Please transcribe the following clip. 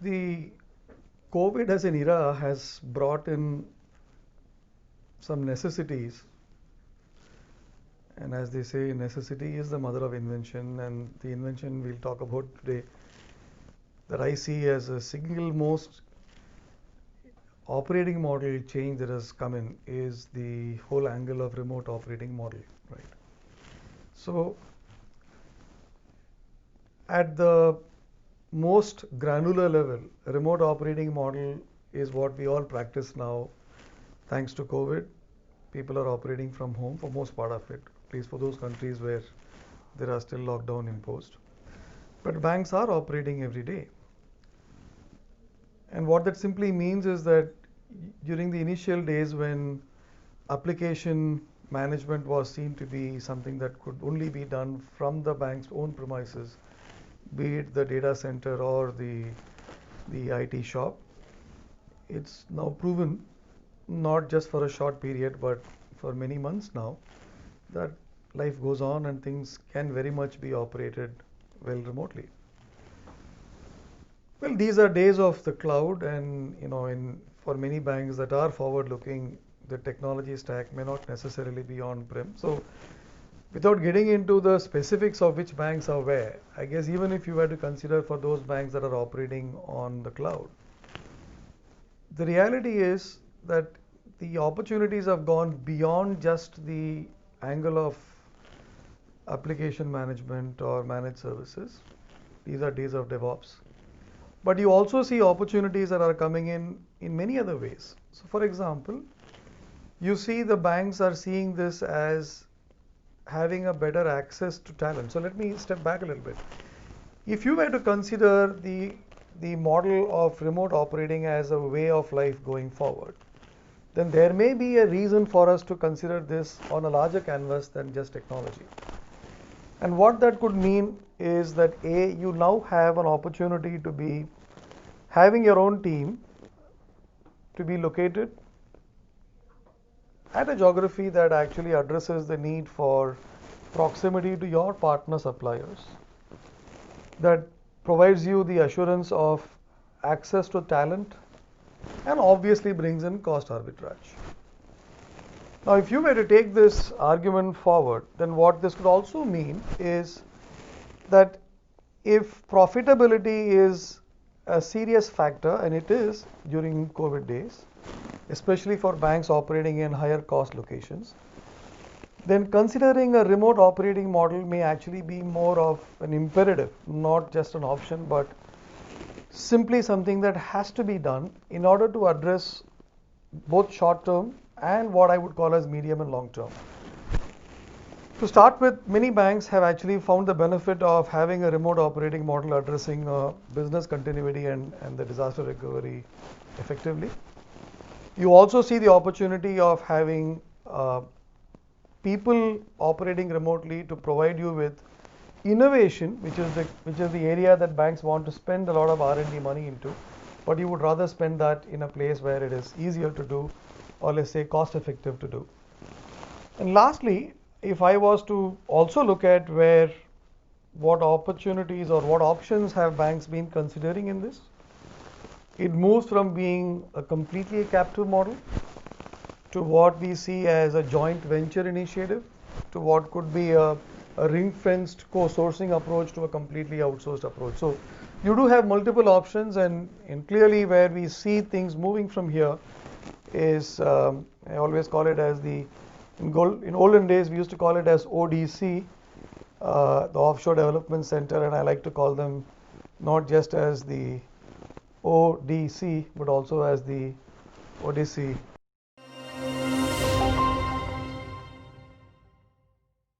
The COVID as an era has brought in some necessities, and as they say, necessity is the mother of invention, and the invention we'll talk about today that I see as a single most operating model change that has come in is the whole angle of remote operating model, right? So at the most granular level, remote operating model is what we all practice now. Thanks to COVID, people are operating from home for most part of it, at least for those countries where there are still lockdown imposed. But banks are operating every day. And what that simply means is that during the initial days when application management was seen to be something that could only be done from the bank's own premises, be it the data center or the IT shop, it's now proven, not just for a short period but for many months now, that life goes on and things can very much be operated well remotely. Well, these are days of the cloud, and for many banks that are forward looking, the technology stack may not necessarily be on-prem. So without getting into the specifics of which banks are where, I guess even if you were to consider for those banks that are operating on the cloud, the reality is that the opportunities have gone beyond just the angle of application management or managed services. These are days of DevOps. But you also see opportunities that are coming in many other ways. So for example, you see the banks are seeing this as having a better access to talent. So let me step back a little bit. If you were to consider the model of remote operating as a way of life going forward, then there may be a reason for us to consider this on a larger canvas than just technology. And what that could mean is that you now have an opportunity to be having your own team to be located at a geography that actually addresses the need for proximity to your partner suppliers, that provides you the assurance of access to talent, and obviously brings in cost arbitrage. Now, if you were to take this argument forward, then what this could also mean is that if profitability is a serious factor, and it is during COVID days, especially for banks operating in higher cost locations, then considering a remote operating model may actually be more of an imperative, not just an option, but simply something that has to be done in order to address both short term and what I would call as medium and long term. To start with, many banks have actually found the benefit of having a remote operating model addressing business continuity and the disaster recovery effectively. You also see the opportunity of having people operating remotely to provide you with innovation, which is the area that banks want to spend a lot of R&D money into, but you would rather spend that in a place where it is easier to do, or let's say cost effective to do. And lastly, if I was to also look at what opportunities or what options have banks been considering in this, it moves from being a completely captive model to what we see as a joint venture initiative, to what could be a ring-fenced co-sourcing approach, to a completely outsourced approach. So you do have multiple options, and clearly where we see things moving from here is, I always call it as in olden days we used to call it as ODC, the Offshore Development Center, and I like to call them not just as the ODC but also as the Odyssey